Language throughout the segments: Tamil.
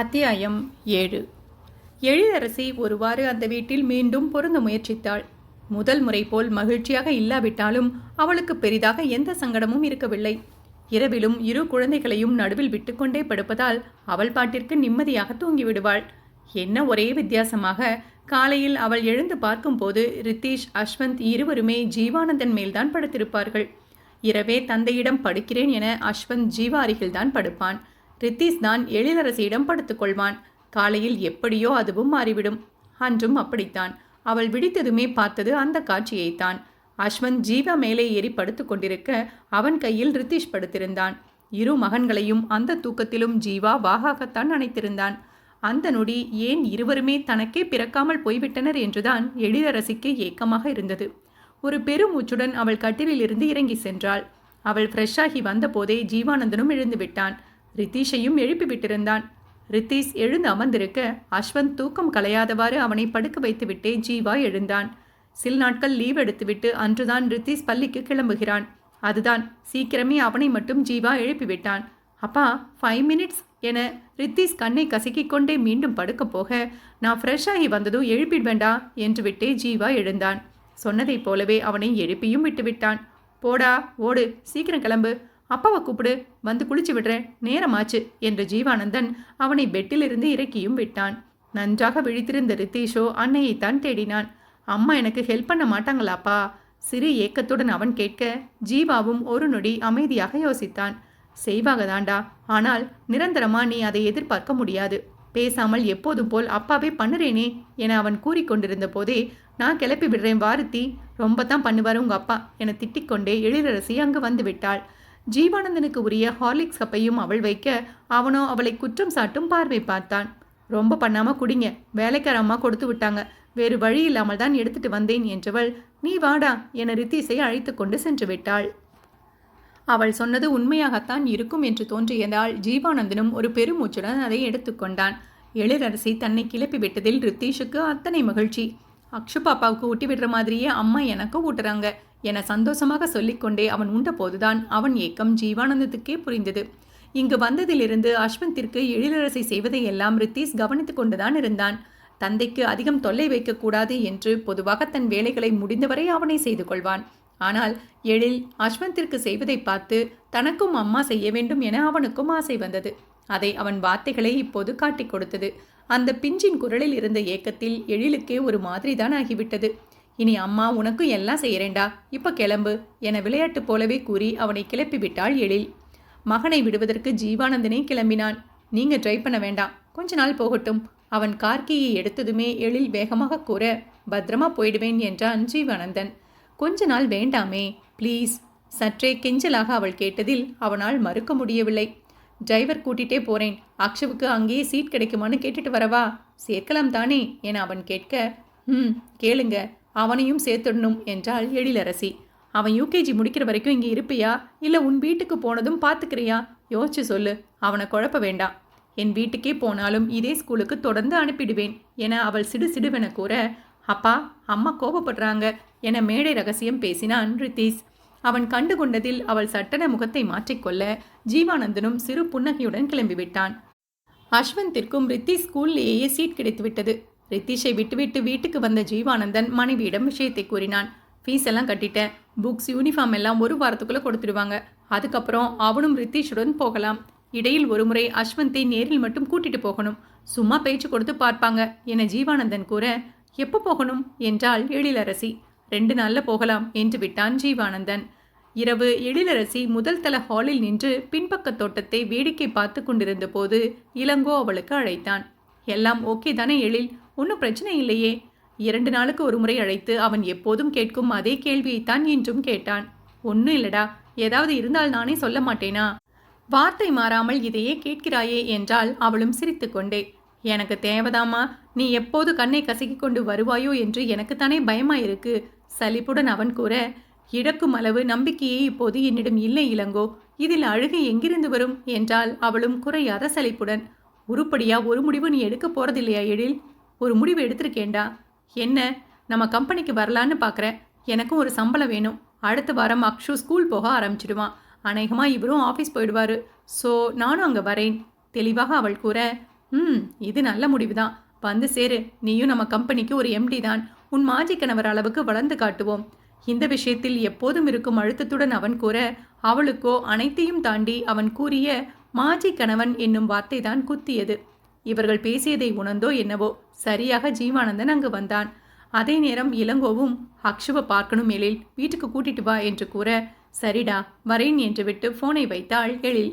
அத்தியாயம் 7. எழிலரசி ஒருவாறு அந்த வீட்டில் மீண்டும் பொருந்த முயற்சித்தாள். முதல் முறை போல் மகிழ்ச்சியாக இல்லாவிட்டாலும் அவளுக்கு பெரிதாக எந்த சங்கடமும் இருக்கவில்லை. இரவிலும் இரு குழந்தைகளையும் நடுவில் விட்டுக்கொண்டே படுப்பதால் அவள் பாட்டிற்கு நிம்மதியாக தூங்கிவிடுவாள். என்ன ஒரே வித்தியாசமாக காலையில் அவள் எழுந்து பார்க்கும்போது ரித்தீஷ், அஸ்வந்த் இருவருமே ஜீவானந்தன் மேல்தான் படுத்திருப்பார்கள். இரவே தந்தையிடம் படுக்கிறேன் என அஸ்வந்த் ஜீவா அருகில்தான் படுப்பான். ரித்தீஷ் தான் எழிலரசியிடம் படுத்துக்கொள்வான். காலையில் எப்படியோ அதுவும் மாறிவிடும். அன்றும் அப்படித்தான். அவள் விழித்ததுமே பார்த்தது அந்த காட்சியைத்தான். அஸ்வந்த் ஜீவா மேலே ஏறி படுத்து கொண்டிருக்க அவன் கையில் ரித்தீஷ் படுத்திருந்தான். இரு மகன்களையும் அந்த தூக்கத்திலும் ஜீவா வாகாகத்தான் அணைத்திருந்தான். அந்த நொடி ஏன் இருவருமே தனக்கே பிறக்காமல் போய்விட்டனர் என்றுதான் எழிலரசிக்கு ஏக்கமாக இருந்தது. ஒரு பெருமூச்சுடன் அவள் கட்டிலிருந்து இறங்கி சென்றாள். அவள் ஃப்ரெஷ்ஷாகி வந்தபோதே ஜீவானந்தனும் எழுந்து விட்டான். ரித்தீஷையும் எழுப்பி விட்டிருந்தான். ரித்தீஷ் எழுந்து அமர்ந்திருக்க அஸ்வந்த் தூக்கம் கலையாதவாறு அவனை படுக்க வைத்துவிட்டே ஜீவா எழுந்தான். சில நாட்கள் லீவ் எடுத்துவிட்டு அன்றுதான் ரித்தீஷ் பள்ளிக்கு கிளம்புகிறான். அதுதான் சீக்கிரமே அவனை மட்டும் ஜீவா எழுப்பிவிட்டான். அப்பா 5 மினிட்ஸ் என ரித்தீஷ் கண்ணை கசக்கிக் கொண்டே மீண்டும் படுக்க போக, நான் ஃப்ரெஷ்ஷாகி வந்ததும் எழுப்பிடுவேண்டா என்று விட்டே ஜீவா எழுந்தான். சொன்னதைப் போலவே அவனை எழுப்பியும் விட்டுவிட்டான். போடா ஓடு, சீக்கிரம் கிளம்பு, அப்பாவை கூப்பிடு, வந்து குளிச்சு விடுறேன், நேரமாச்சு என்று ஜீவானந்தன் அவனை பெட்டிலிருந்து இறக்கியும் விட்டான். நன்றாக விழித்திருந்த ரித்தீஷோ அன்னையைத்தான் தேடினான். அம்மா எனக்கு ஹெல்ப் பண்ண மாட்டாங்களாப்பா? சிறு ஏக்கத்துடன் அவன் கேட்க ஜீவாவும் ஒரு நொடி அமைதியாக யோசித்தான். செய்வாகதாண்டா, ஆனால் நிரந்தரமா நீ அதை எதிர்பார்க்க முடியாது. பேசாமல் எப்போதும் போல் அப்பாவே பண்ணுறேனே என அவன் கூறிக்கொண்டிருந்த போதே, நான் கிளப்பி விடுறேன் வாருத்தி, ரொம்ப தான் பண்ணுவார் உங்க அப்பா என திட்டிக்கொண்டே எழிலரசி அங்கு வந்து விட்டாள். ஜீவானந்தனுக்கு உரிய ஹார்லிக்ஸ் கப்பையும் அவள் வைக்க அவனோ அவளை குற்றம் சாட்டும் பார்வை பார்த்தான். ரொம்ப பண்ணாம குடிங்க, வேலைக்கார அம்மா கொடுத்து விட்டாங்க, வேறு வழி இல்லாமல் தான் எடுத்துட்டு வந்தேன் என்றவள் நீ வாடா என ரித்தீஷை அழைத்து கொண்டு சென்று விட்டாள். அவள் சொன்னது உண்மையாகத்தான் இருக்கும் என்று தோன்றியதால் ஜீவானந்தனும் ஒரு பெருமூச்சுடன் அதை எடுத்துக்கொண்டான். எழிலரசி தன்னை கிளப்பி விட்டதில் ரித்தீஷுக்கு அத்தனை மகிழ்ச்சி. அக்ஷு பாப்பாவுக்கு ஊட்டி விடுற மாதிரியே அம்மா எனக்கு ஊட்டுறாங்க என சந்தோஷமாக சொல்லிக்கொண்டே அவன் உண்டபோதுதான் அவன் ஏக்கம் ஜீவானந்தத்துக்கே புரிந்தது. இங்கு வந்ததிலிருந்து அஸ்வந்திற்கு எழிலரசி செய்வதையெல்லாம் ரித்தீஷ் கவனித்து கொண்டுதான் இருந்தான். தந்தைக்கு அதிகம் தொல்லை வைக்கக்கூடாது என்று பொதுவாக தன் வேலைகளை முடிந்தவரை அவனை செய்து கொள்வான். ஆனால் எழில் அஸ்வந்திற்கு செய்வதை பார்த்து தனக்கும் அம்மா செய்ய வேண்டும் என அவனுக்கும் ஆசை வந்தது. அதை அவன் வார்த்தைகளை இப்போது காட்டிக் கொடுத்தது. அந்த பிஞ்சின் குரலில் இருந்த ஏக்கத்தில் எழிலுக்கே ஒரு மாதிரிதான் ஆகிவிட்டது. இனி அம்மா உனக்கும் எல்லாம் செய்யறேண்டா, இப்ப கிளம்பு என விளையாட்டு போலவே கூறி அவனை கிளப்பி விட்டாள் எழில். மகனை விடுவதற்கு ஜீவானந்தனே கிளம்பினான். நீங்க ட்ரை பண்ண வேண்டாம், கொஞ்ச நாள் போகட்டும். அவன் கார்கியை எடுத்ததுமே எழில் வேகமாக கூற, பத்திரமா போயிடுவேன் என்றான் ஜீவானந்தன். கொஞ்ச நாள் வேண்டாமே ப்ளீஸ், சற்றே கெஞ்சலாக அவள் கேட்டதில் அவனால் மறுக்க முடியவில்லை. டிரைவர் கூட்டிகிட்டே போகிறேன், அக்ஷுவுக்கு அங்கேயே சீட் கிடைக்குமான்னு கேட்டுட்டு வரவா? சேர்க்கலாம் தானே என அவன் கேட்க, கேளுங்க, அவனையும் சேர்த்துடணும் என்றாள் எழிலரசி. அவன் யூகேஜி முடிக்கிற வரைக்கும் இங்கே இருப்பியா, இல்லை உன் வீட்டுக்கு போனதும் பார்த்துக்கிறியா? யோசிச்சு சொல்லு, அவனை குழப்ப வேண்டாம். என் வீட்டுக்கே போனாலும் இதே ஸ்கூலுக்கு தொடர்ந்து அனுப்பிடுவேன் என அவள் சிடுசிடுவென கூற, அப்பா அம்மா கோபப்படுறாங்க என மேடை ரகசியம் பேசினான் ரித்தீஷ். அவன் கண்டு கொண்டதில் அவள் சட்டன முகத்தை மாற்றிக்கொள்ள ஜீவானந்தனும் சிறு புன்னகையுடன் கிளம்பிவிட்டான். அஸ்வந்திற்கும் ரித்தீஷ் ஸ்கூல்லேயே சீட் கிடைத்துவிட்டது. ரித்தீஷை விட்டுவிட்டு வீட்டுக்கு வந்த ஜீவானந்தன் மனைவியிடம் விஷயத்தை கூறினான். ஃபீஸ் எல்லாம் கட்டிட்டேன், புக்ஸ் யூனிஃபார்ம் எல்லாம் ஒரு வாரத்துக்குள்ளே கொடுத்துடுவாங்க. அதுக்கப்புறம் அவனும் ரித்தீஷுடன் போகலாம். இடையில் ஒரு முறை அஸ்வந்தை நேரில் மட்டும் கூட்டிட்டு போகணும், சும்மா பேச்சு கொடுத்து பார்ப்பாங்க என ஜீவானந்தன் கூற, எப்போ போகணும் என்றாள் எழிலரசி. 2 நாளில் போகலாம் என்று விட்டான் ஜீவானந்தன். இரவு எழிலரசி முதல் தள ஹாலில் நின்று பின்பக்க தோட்டத்தை வேடிக்கை பார்த்து கொண்டிருந்த போது இளங்கோ அவளுக்கு அழைத்தான். எல்லாம் ஓகே தானே எழில், ஒன்றும் பிரச்சனை இல்லையே? 2 நாளுக்கு ஒரு முறை அழைத்து அவன் எப்போதும் கேட்கும் அதே கேள்வியைத்தான் இன்றும் கேட்டான். ஒன்றும் இல்லடா, ஏதாவது இருந்தால் நானே சொல்ல மாட்டேனா? வார்த்தை மாறாமல் இதையே கேட்கிறாயே என்றால் அவளும் சிரித்து கொண்டே. எனக்கு தேவைதாமா, நீ எப்போது கண்ணை கசக்கி கொண்டு வருவாயோ என்று எனக்குத்தானே பயமாயிருக்கு சலிப்புடன் அவன் கூற, இழக்கும் அளவு நம்பிக்கையே இப்போது என்னிடம் இல்லை இளங்கோ, இதில் அழுகை எங்கிருந்து வரும் என்றால் அவளும் குறையாத சலிப்புடன். உருப்படியா ஒரு முடிவு நீ எடுக்க போறதில்லையா எழில்? ஒரு முடிவு எடுத்திருக்கேண்டா. என்ன? நம்ம கம்பெனிக்கு வரலான்னு பார்க்குறேன். எனக்கும் ஒரு சம்பளம் வேணும். அடுத்த வாரம் அக்ஷு ஸ்கூல் போக ஆரம்பிச்சிடுவான். அநேகமாக இவரும் ஆஃபீஸ் போயிடுவார். ஸோ நானும் அங்கே வரேன் தெளிவாக அவள் கூற, இது நல்ல முடிவுதான். வந்து சேரு. நீயும் நம்ம கம்பெனிக்கு ஒரு எம்டி தான். உன் மாஜி கணவர் அளவுக்கு வளர்ந்து காட்டுவோம். இந்த விஷயத்தில் எப்போதும் இருக்கும் அழுத்தத்துடன் அவன் கூற, அவளுக்கோ அனைத்தையும் தாண்டி அவன் கூறிய மாஜி கணவன் என்னும் வார்த்தை தான் குத்தியது. இவர்கள் பேசியதை உணர்ந்தோ என்னவோ சரியாக ஜீவானந்தன் அங்கு வந்தான். அதே நேரம் இளங்கோவும் அக்ஷுவை பார்க்கணும் எழில், வீட்டுக்கு கூட்டிட்டு வா என்று கூற, சரிடா வரேன் என்று விட்டு போனை வைத்தாள் எழில்.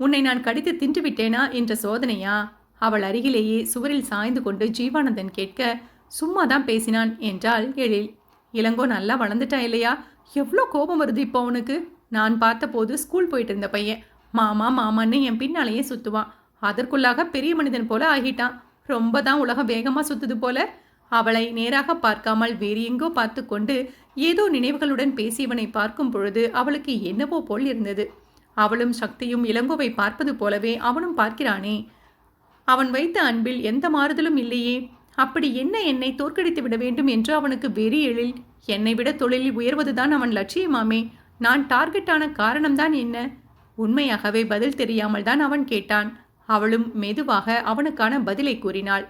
உன்னை நான் கடித்து தின்று விட்டேனா என்ற சோதனையா? அவள் அருகிலேயே சுவரில் சாய்ந்து கொண்டு ஜீவானந்தன் கேட்க, சும்மாதான் பேசினான் என்றாள் எழில். இளங்கோ நல்லா வளர்ந்துட்டா இல்லையா? எவ்வளோ கோபம் வருது இப்போ அவனுக்கு. நான் பார்த்தபோது ஸ்கூல் போயிட்டு இருந்த பையன் மாமா மாமான்னு என் பின்னாலேயே சுத்துவான். அதற்குள்ளாக பெரிய மனிதன் போல ஆகிட்டான். ரொம்ப தான் உலகம் வேகமாக சுத்துது போல. அவளை நேராக பார்க்காமல் வேறு எங்கோ பார்த்து கொண்டு ஏதோ நினைவுகளுடன் பேசியவனை பார்க்கும் பொழுது அவளுக்கு என்னவோ போல் இருந்தது. அவளும் சக்தியும் இளங்கோவை பார்ப்பது போலவே அவனும் பார்க்கிறானே. அவன் வைத்த அன்பில் எந்த மாறுதலும் இல்லையே. அப்படி என்ன என்னை தோற்கடித்து விட வேண்டும் என்று அவனுக்கு வெறி எழில். என்னை விட தொழிலில் உயர்வதுதான் அவன் லட்சியமாமே. நான் டார்கெட்டான காரணம்தான் என்ன? உண்மையாகவே பதில் தெரியாமல் தான் அவன் கேட்டான். அவளும் மெதுவாக அவனுக்கான பதிலை கூறினாள்.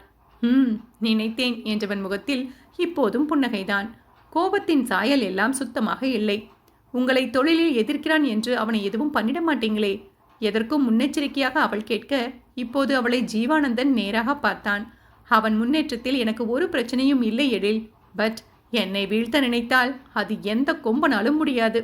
நினைத்தேன் என்றவன் முகத்தில் இப்போதும் புன்னகைதான். கோபத்தின் சாயல் எல்லாம் சுத்தமாக இல்லை. உங்களை தொழிலில் எதிர்க்கிறான் என்று அவனை எதுவும் பண்ணிட மாட்டீங்களே? எதற்கும் முன்னெச்சரிக்கையாக அவள் கேட்க, இப்போது அவளை ஜீவானந்தன் நேராக பார்த்தான். அவன் முன்னேற்றத்தில் எனக்கு ஒரு பிரச்சனையும் இல்லை எழில். பட் என்னை வீழ்த்த நினைத்தால் அது எந்த கொம்பனாலும் முடியாது.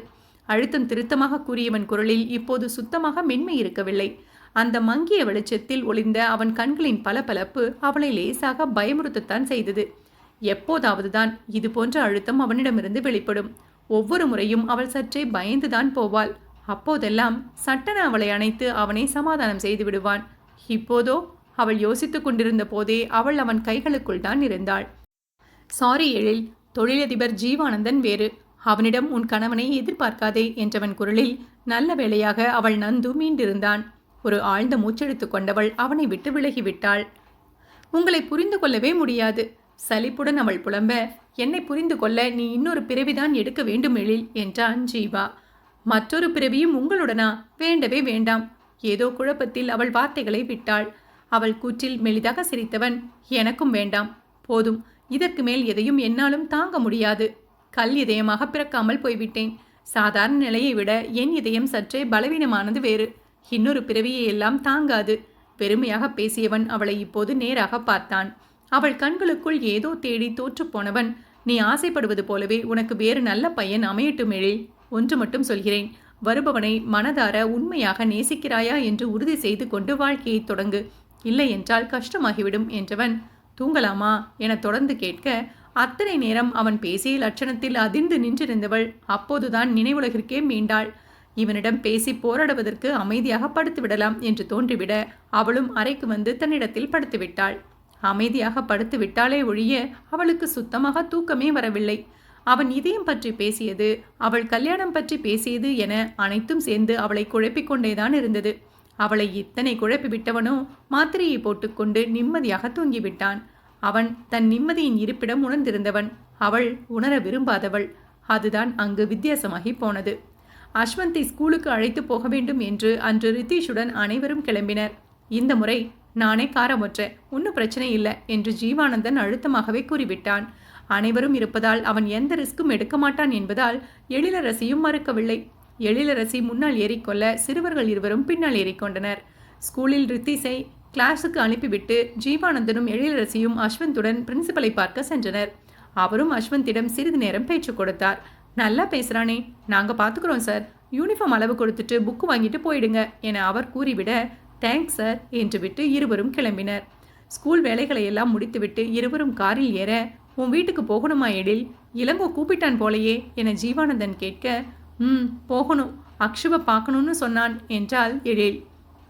அழுத்தம் திருத்தமாக கூறியவன் குரலில் இப்போது சுத்தமாக மென்மை இருக்கவில்லை. அந்த மங்கிய வெளிச்சத்தில் ஒளிந்த அவன் கண்களின் பளபளப்பு அவளை லேசாக பயமுறுத்தத்தான் செய்தது. எப்போதாவதுதான் இது போன்ற அழுத்தம் அவனிடமிருந்து வெளிப்படும். ஒவ்வொரு முறையும் அவள் சற்றே பயந்துதான் போவாள். அப்போதெல்லாம் சட்டென அவளை அணைத்து அவனை சமாதானம் செய்து விடுவான். இப்போதோ அவள் யோசித்துக் கொண்டிருந்த போதே அவள் அவன் கைகளுக்குள் தான் இருந்தாள். சாரி எழில், தொழிலதிபர் ஜீவானந்தன் வேறு. அவனிடம் உன் கணவனை எதிர்பார்க்காதே என்றவன் குரலில் நல்ல வேளையாக அவள் நந்து மீண்டிருந்தான். ஒரு ஆழ்ந்த மூச்செடுத்து கொண்டவள் அவனை விட்டு விலகிவிட்டாள். உங்களை புரிந்து கொள்ளவே முடியாது. சலிப்புடன் அவள் புலம்ப, என்னை புரிந்து கொள்ள நீ இன்னொரு பிறவிதான் எடுக்க வேண்டும் எழில் என்றான் ஜீவா. மற்றொரு பிறவியும் உங்களுடனா? வேண்டவே வேண்டாம். ஏதோ குழப்பத்தில் அவள் வார்த்தைகளை விட்டாள். அவள் கூற்றில் மெலிதாக சிரித்தவன், எனக்கும் வேண்டாம். போதும், இதற்கு மேல் எதையும் என்னாலும் தாங்க முடியாது. கல் இதயமாக பிறக்காமல் போய்விட்டேன். சாதாரண நிலையை விட என் இதயம் சற்றே பலவீனமானது வேறு. இன்னொரு பிறவியை எல்லாம் தாங்காது. பெருமையாக பேசியவன் அவளை இப்போது நேராக பார்த்தான். அவள் கண்களுக்குள் ஏதோ தேடி தோற்றுப்போனவன், நீ ஆசைப்படுவது போலவே உனக்கு வேறு நல்ல பையன் அமையட்டும் எழில். ஒன்று மட்டும் சொல்கிறேன், வருபவனை மனதார உண்மையாக நேசிக்கிறாயா என்று உறுதி செய்து கொண்டு வாழ்க்கையை தொடங்கு. இல்லை என்றால் கஷ்டமாகிவிடும் என்றவன், தூங்கலாமா என தொடர்ந்து கேட்க, அத்தனை நேரம் அவன் பேசிய லட்சணத்தில் அதிர்ந்து நின்றிருந்தவள் அப்போதுதான் நினைவுலகிற்கே மீண்டாள். இவனிடம் பேசி போராடுவதற்கு அமைதியாக படுத்து விடலாம் என்று தோன்றிவிட அவளும் அறைக்கு வந்து தன்னிடத்தில் படுத்துவிட்டாள். அமைதியாக படுத்து விட்டாலே ஒழிய அவளுக்கு சுத்தமாக தூக்கமே வரவில்லை. அவன் இதயம் பற்றி பேசியது, அவள் கல்யாணம் பற்றி பேசியது என அனைத்தும் சேர்ந்து அவளை குழப்பிக் கொண்டேதான் இருந்தது. அவளை இத்தனை குழப்பி விட்டவனோ மாத்திரையை போட்டுக்கொண்டு நிம்மதியாக தூங்கிவிட்டான். அவன் தன் நிம்மதியின் இருப்பிடம் உணர்ந்திருந்தவன், அவள் உணர விரும்பாதவள். அதுதான் அங்கு வித்தியாசமாகி போனது. அஸ்வந்தை ஸ்கூலுக்கு அழைத்து போக வேண்டும் என்று அன்று ரித்தீஷுடன் அனைவரும் கிளம்பினர். இந்த முறை நானே காரமொற்றேன், ஒன்றும் பிரச்சனை இல்லை என்று ஜீவானந்தன் அழுத்தமாகவே கூறிவிட்டான். அனைவரும் இருப்பதால் அவன் எந்த ரிஸ்க்கும் எடுக்க மாட்டான் என்பதால் எழிலரசியும் மறுக்கவில்லை. எழிலரசி முன்னால் ஏறிக்கொள்ள சிறுவர்கள் இருவரும் பின்னால் ஏறிக்கொண்டனர். ஸ்கூலில் ரித்தீஷை கிளாஸுக்கு அனுப்பிவிட்டு ஜீவானந்தனும் எழிலரசியும் அஸ்வந்துடன் பிரின்சிபலை பார்க்க சென்றனர். அவரும் அஸ்வந்திடம் சிறிது நேரம் பேச்சு கொடுத்தார். நல்லா பேசுகிறானே, நாங்கள் பார்த்துக்குறோம் சார், யூனிஃபார்ம் அளவு கொடுத்துட்டு புக்கு வாங்கிட்டு போயிடுங்க என அவர் கூறிவிட, தேங்க்ஸ் சார் என்று விட்டு இருவரும் கிளம்பினர். ஸ்கூல் வேலைகளை எல்லாம் முடித்துவிட்டு இருவரும் காரில் ஏற, உன் வீட்டுக்கு போகணுமா எழில்? இளங்கோ கூப்பிட்டான் போலையே என ஜீவானந்தன் கேட்க, போகணும், அக்ஷுவை பார்க்கணும்னு சொன்னான் என்றால் எழில்.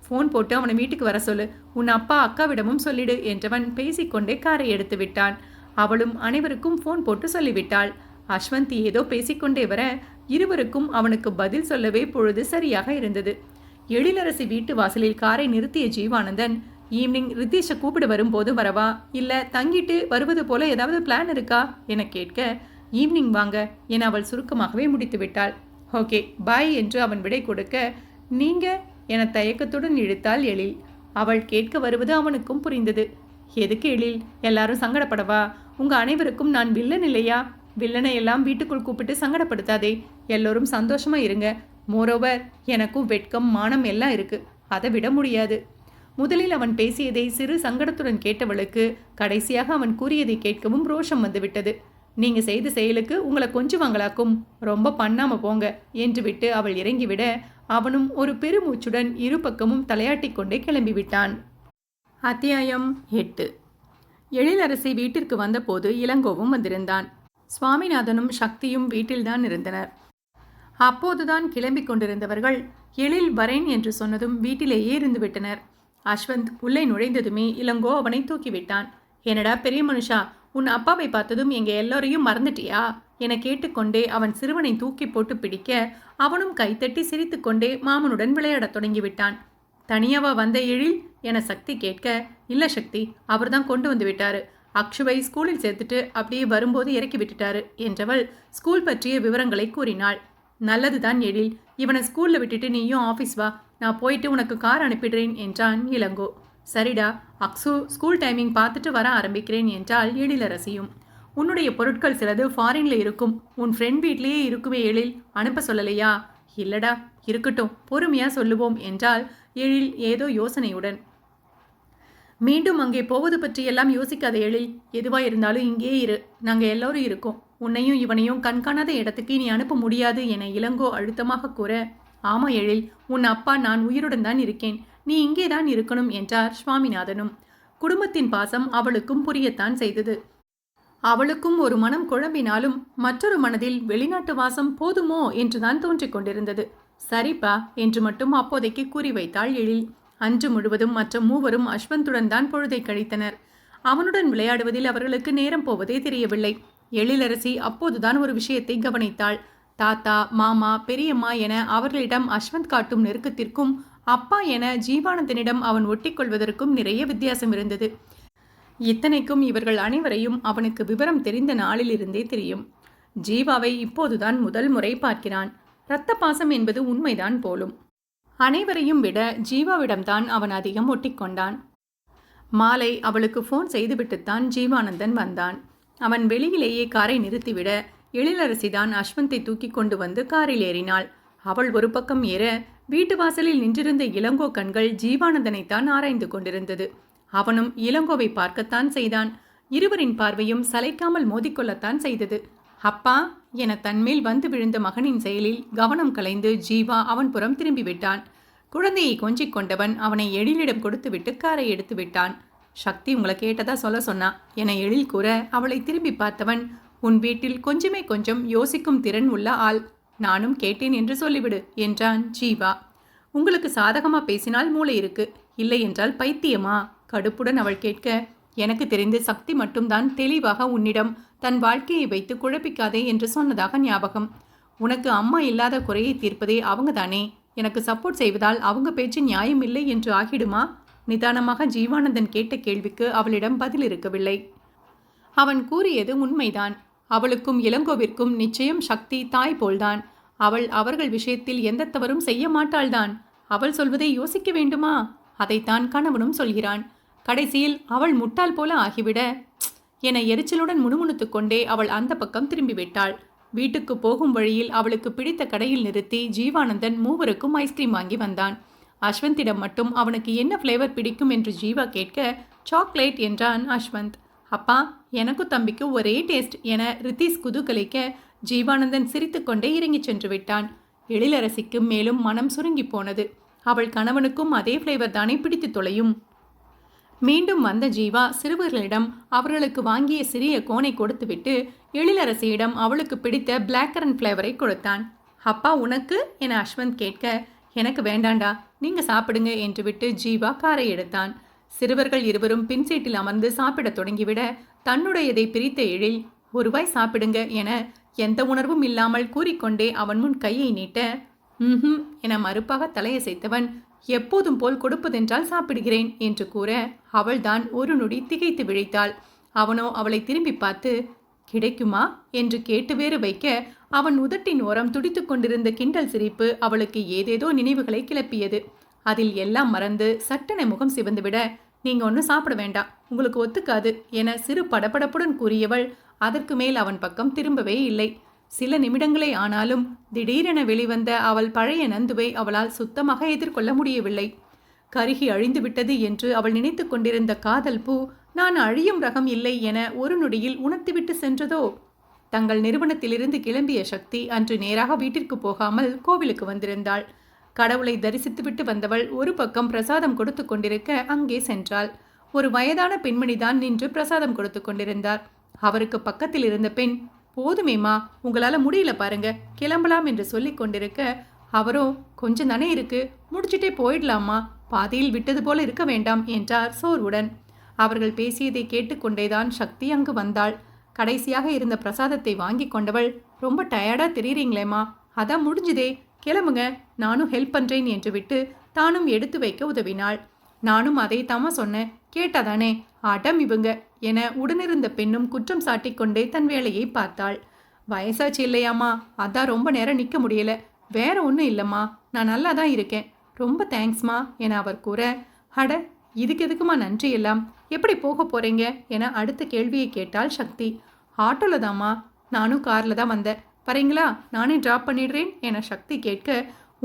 ஃபோன் போட்டு அவனை வீட்டுக்கு வர சொல்லு, உன் அப்பா அக்காவிடமும் சொல்லிடு என்றவன் பேசிக்கொண்டே காரை எடுத்து விட்டான். அவளும் அனைவருக்கும் ஃபோன் போட்டு சொல்லிவிட்டாள். அஸ்வந்தி ஏதோ பேசிக்கொண்டே வர இருவருக்கும் அவனுக்கு பதில் சொல்லவே பொழுது சரியாக இருந்தது. எழிலரசி வீட்டு வாசலில் காரை நிறுத்திய ஜீவானந்தன், ஈவினிங் ரித்தீஷை கூப்பிட வரும்போது வரவா, இல்லை தங்கிட்டு வருவது போல ஏதாவது பிளான் இருக்கா என கேட்க, ஈவினிங் வாங்க என அவள் சுருக்கமாகவே முடித்து விட்டாள். ஓகே பாய் என்று அவன் விடை கொடுக்க, நீங்க என தயக்கத்துடன் இழுத்தாள் எழில். அவள் கேட்க வருவது அவனுக்கும் புரிந்தது. எதுக்கு எழில், எல்லாரும் சங்கடப்படவா? உங்க அனைவருக்கும் நான் வில்லன் இல்லையா? வில்லனை எல்லாம் வீட்டுக்குள் கூப்பிட்டு சங்கடப்படுத்தாதே. எல்லோரும் சந்தோஷமா இருங்க. மோரோவர், எனக்கும் வெட்கம் மானம் எல்லாம் இருக்கு. அதை விட முடியாது. முதலில் அவன் பேசியதை சிறு சங்கடத்துடன் கேட்டவளுக்கு கடைசியாக அவன் கூறியதை கேட்கவும் ரோஷம் வந்துவிட்டது. நீங்க செய்த செயலுக்கு உங்களை கொஞ்சுவாங்களாக்கும், ரொம்ப பண்ணாம போங்க என்று விட்டு அவள் இறங்கிவிட அவனும் ஒரு பெருமூச்சுடன் இரு பக்கமும் தலையாட்டிக் கொண்டே கிளம்பிவிட்டான். அத்தியாயம் 8. எழிலரசி வீட்டிற்கு வந்தபோது இளங்கோவும் வந்திருந்தான். சுவாமிநாதனும் சக்தியும் வீட்டில்தான் இருந்தனர். அப்போதுதான் கிளம்பிக் கொண்டிருந்தவர்கள் எழில் வரேன் என்று சொன்னதும் வீட்டிலேயே இருந்து விட்டனர். அஸ்வந்த் உள்ளே நுழைந்ததுமே இளங்கோ அவனை தூக்கிவிட்டான். என்னடா பெரிய மனுஷா, உன் அப்பாவை பார்த்ததும் எங்க எல்லோரையும் மறந்துட்டியா என கேட்டுக்கொண்டே அவன் சிறுவனை தூக்கி போட்டு பிடிக்க அவனும் கைத்தட்டி சிரித்துக்கொண்டே மாமனுடன் விளையாடத் தொடங்கிவிட்டான். தனியாவா வந்த எழில் என சக்தி கேட்க, இல்ல சக்தி, அவர்தான் கொண்டு வந்து விட்டாரு. அக்ஷுவை ஸ்கூலில் சேர்த்துட்டு அப்படியே வரும்போது இறக்கி விட்டுட்டாரு என்றவள் ஸ்கூல் பற்றிய விவரங்களை கூறினாள். நல்லதுதான் எழில், இவனை ஸ்கூல்ல விட்டுட்டு நீயும் ஆஃபீஸ் வா, நான் போயிட்டு உனக்கு கார் அனுப்பிடுறேன் என்றான் இளங்கோ. சரிடா, அக்ஷு ஸ்கூல் டைமிங் பார்த்துட்டு வர ஆரம்பிக்கிறேன் என்றாள் எழிலரசியும். உன்னுடைய பொருட்கள் சிலது ஃபாரின்ல இருக்கும், உன் ஃப்ரெண்ட் வீட்லேயே இருக்குமே எழில், அனுப்ப சொல்லலையா? இல்லடா, இருக்கட்டும், பொறுமையா சொல்லுவோம் என்றால் எழில் ஏதோ யோசனையுடன். மீண்டும் அங்கே போவது பற்றியெல்லாம் யோசிக்காத எழில், எதுவா இருந்தாலும் இங்கே இரு, நாங்க எல்லோரும் இருக்கோம். உன்னையும் இவனையும் கண்காணாத இடத்துக்கு நீ அனுப்ப முடியாது என இளங்கோ அழுத்தமாக கூற, ஆமா எழில், உன் அப்பா நான் உயிருடன் தான் இருக்கேன், நீ இங்கேதான் இருக்கணும் என்றார் சுவாமிநாதனும். குடும்பத்தின் பாசம் அவளுக்கும் புரியத்தான் செய்தது. அவளுக்கும் ஒரு மனம் குழம்பினாலும் மற்றொரு மனதில் வெளிநாட்டு வாசம் போதுமோ என்றுதான் தோன்றிக் கொண்டிருந்தது. சரிப்பா என்று மட்டும் அப்போதைக்கு கூறி வைத்தாள் எழில். அன்று முழுவதும் மற்ற மூவரும் அஸ்வந்துடன் தான் பொழுதை கழித்தனர். அவனுடன் விளையாடுவதில் அவர்களுக்கு நேரம் போவதே தெரியவில்லை. எழிலரசி அப்போதுதான் ஒரு விஷயத்தை கவனித்தாள். தாத்தா, மாமா, பெரியம்மா என அவர்களிடம் அஸ்வந்த் காட்டும் நெருக்கத்திற்கும் அப்பா என ஜீவானந்தனிடம் அவன் ஒட்டிக்கொள்வதற்கும் நிறைய வித்தியாசம் இருந்தது. இத்தனைக்கும் இவர்கள் அனைவரையும் அவனுக்கு விவரம் தெரிந்த நாளிலிருந்தே தெரியும். ஜீவாவை இப்போதுதான் முதல் முறை பார்க்கிறான். இரத்த பாசம் என்பது உண்மைதான் போலும். அனைவரையும் விட ஜீவாவிடம்தான் அவன் அதிகம் ஒட்டிக்கொண்டான். மாலை அவளுக்கு ஃபோன் செய்துவிட்டுத்தான் ஜீவானந்தன் வந்தான். அவன் வெளியிலேயே காரை நிறுத்திவிட எழிலரசிதான் அஸ்வந்தை தூக்கி கொண்டு வந்து காரில் ஏறினாள். அவள் ஒரு பக்கம் ஏற வீட்டு வாசலில் நின்றிருந்த இளங்கோ கண்கள் ஜீவானந்தனைத்தான் ஆராய்ந்து கொண்டிருந்தது. அவனும் இளங்கோவை பார்க்கத்தான் செய்தான். இருவரின் பார்வையும் சளைக்காமல் மோதிக்கொள்ளத்தான் செய்தது. அப்பா என தன்மேல் வந்து விழுந்த மகனின் செயலில் கவனம் கலைந்து ஜீவா அவன் புறம் திரும்பிவிட்டான். குழந்தையை கொஞ்சிக் கொண்டவன் அவனை எழிலிடம் கொடுத்துவிட்டு காரை எடுத்து விட்டான். சக்தி உங்களை கேட்டதா சொல்ல சொன்னா என எழில் கூற அவளை திரும்பி பார்த்தவன், உன் வீட்டில் கொஞ்சமே கொஞ்சம் யோசிக்கும் திறன் உள்ள ஆள், நானும் கேட்டேன் என்று சொல்லிவிடு என்றான் ஜீவா. உங்களுக்கு சாதகமா பேசினால் மூளை இருக்கு, இல்லை என்றால் பைத்தியமா? கடுப்புடன் அவள் கேட்க, எனக்கு தெரிந்து சக்தி மட்டும்தான் தெளிவாக உன்னிடம் தன் வாழ்க்கையை வைத்து குழப்பிக்காதே என்று சொன்னதாக ஞாபகம். உனக்கு அம்மா இல்லாத குறையை தீர்ப்பதே அவங்க தானே, எனக்கு சப்போர்ட் செய்வதால் அவங்க பேச்சு நியாயம் இல்லை என்று ஆகிடுமா? நிதானமாக ஜீவானந்தன் கேட்ட கேள்விக்கு அவளிடம் பதில் இருக்கவில்லை. அவன் கூறியது உண்மைதான். அவளுக்கும் இளங்கோவிற்கும் நிச்சயம் சக்தி தாய் போல்தான். அவள் அவர்கள் விஷயத்தில் எந்த தவறும் செய்ய மாட்டாள்தான். அவள் சொல்வதை யோசிக்க வேண்டுமா? அதைத்தான் கணவனும் சொல்கிறான். கடைசியில் அவள் முட்டாள் போல ஆகிவிட என எரிச்சலுடன் முணுமுணுத்து கொண்டே அவள் அந்த பக்கம் திரும்பிவிட்டாள். வீட்டுக்கு போகும் வழியில் அவளுக்கு பிடித்த கடையில் நிறுத்தி ஜீவானந்தன் மூவருக்கும் ஐஸ்கிரீம் வாங்கி வந்தான். அஸ்வந்திடம் மட்டும் அவனுக்கு என்ன ஃப்ளேவர் பிடிக்கும் என்று ஜீவா கேட்க, சாக்லேட் என்றான் அஸ்வந்த். அப்பா, எனக்கும் தம்பிக்கு ஒரே டேஸ்ட் என ரித்தீஷ் குதூகலிக்க ஜீவானந்தன் சிரித்துக்கொண்டே இறங்கி சென்று விட்டான். எழிலரசிக்கு மேலும் மனம் சுருங்கி போனது. அவள் கணவனுக்கும் அதே ஃப்ளேவர் தானே பிடித்து தொலையும். மீண்டும் வந்த ஜீவா சிறுவர்களிடம் அவர்களுக்கு வாங்கிய சிறிய கோனை கொடுத்துவிட்டு எழிலரசியிடம் அவளுக்கு பிடித்த பிளாக் கரண்ட் ஃப்ளேவரை கொடுத்தான். அப்பா உனக்கு என அஸ்வந்த் கேட்க, எனக்கு வேண்டாண்டா, நீங்க சாப்பிடுங்க என்று விட்டு ஜீவா காரை எடுத்தான். சிறுவர்கள் இருவரும் பின் சீட்டில் அமர்ந்து சாப்பிடத் தொடங்கிவிட தன்னுடையதை பிரித்த எழில், ஒருவாய் சாப்பிடுங்க என எந்த உணர்வும் இல்லாமல் கூறிக்கொண்டே அவன் முன் கையை நீட்ட, என மறுப்பாக தலையசைத்தவன், எப்போதும் போல் கொடுப்பதென்றால் சாப்பிடுகிறேன் என்று கூற அவள்தான் ஒரு நொடி திகைத்து விழித்தாள். அவனோ அவளை திரும்பி பார்த்து, கிடைக்குமா என்று கேட்டு வேறு வைக்க அவன் உதட்டின் ஓரம் துடித்து கொண்டிருந்த கிண்டல் சிரிப்பு அவளுக்கு ஏதேதோ நினைவுகளை கிளப்பியது. அதில் எல்லாம் மறந்து சட்டென முகம் சிவந்துவிட, நீங்க ஒன்றும் சாப்பிட வேண்டாம், உங்களுக்கு ஒத்துக்காது என சிறு படபடப்புடன் கூறியவள் அதற்கு மேல் அவன் பக்கம் திரும்பவே இல்லை. சில நிமிடங்களே ஆனாலும் திடீரென வெளிவந்த அவள் பழைய நந்துவை அவளால் சுத்தமாக எதிர்கொள்ள முடியவில்லை. கருகி அழிந்து விட்டது என்று அவள் நினைத்து கொண்டிருந்த காதல் பூ நான் அழியும் ரகம் இல்லை என ஒரு நொடியில் உணர்த்திவிட்டு சென்றதோ? தங்கள் நிறுவனத்திலிருந்து கிளம்பிய சக்தி அன்று நேராக வீட்டிற்கு போகாமல் கோவிலுக்கு வந்திருந்தாள். கடவுளை தரிசித்துவிட்டு வந்தவள் ஒரு பக்கம் பிரசாதம் கொடுத்து கொண்டிருக்க அங்கே சென்றாள். ஒரு வயதான பெண்மணிதான் நின்று பிரசாதம் கொடுத்து கொண்டிருந்தார். அவருக்கு பக்கத்தில் இருந்த பெண், போதுமேமா, உங்களால முடியல பாருங்க, கிளம்பலாம் என்று சொல்லி கொண்டிருக்க, அவரோ கொஞ்சம் தானே இருக்கு, முடிச்சுட்டே போயிடலாமா, பாதியில் விட்டது போல இருக்க வேண்டாம் என்றார் சோர்வுடன். அவர்கள் பேசியதை கேட்டுக்கொண்டேதான் சக்தி அங்கு வந்தாள். கடைசியாக இருந்த பிரசாதத்தை வாங்கி கொண்டவள், ரொம்ப டயர்டா தெரியுறீங்களேம்மா, அதான் முடிஞ்சுதே, கிளம்புங்க, நானும் ஹெல்ப் பண்றேன் என்று விட்டு தானும் எடுத்து வைக்க உதவினாள். நானும் அதை தாமா சொன்னேன், கேட்டாதானே, அடம் இவங்க என உடனிருந்த பெண்ணும் குற்றம் சாட்டி கொண்டே தன் வேலையை பார்த்தாள். வயசாச்சு இல்லையாம்மா, அதான் ரொம்ப நேரம் நிற்க முடியல, வேற ஒன்றும் இல்லைம்மா, நான் நல்லா தான் இருக்கேன், ரொம்ப தேங்க்ஸ்மா என அவர் கூற, அட இதுக்கு எதுக்குமா நன்றி எல்லாம், எப்படி போக போறீங்க என அடுத்த கேள்வியை கேட்டாள் சக்தி. ஆட்டோல தாம்மா, நானும் காரில் தான் வந்தேன், வரீங்களா, நானே டிராப் பண்ணிடுறேன் என சக்தி கேட்க,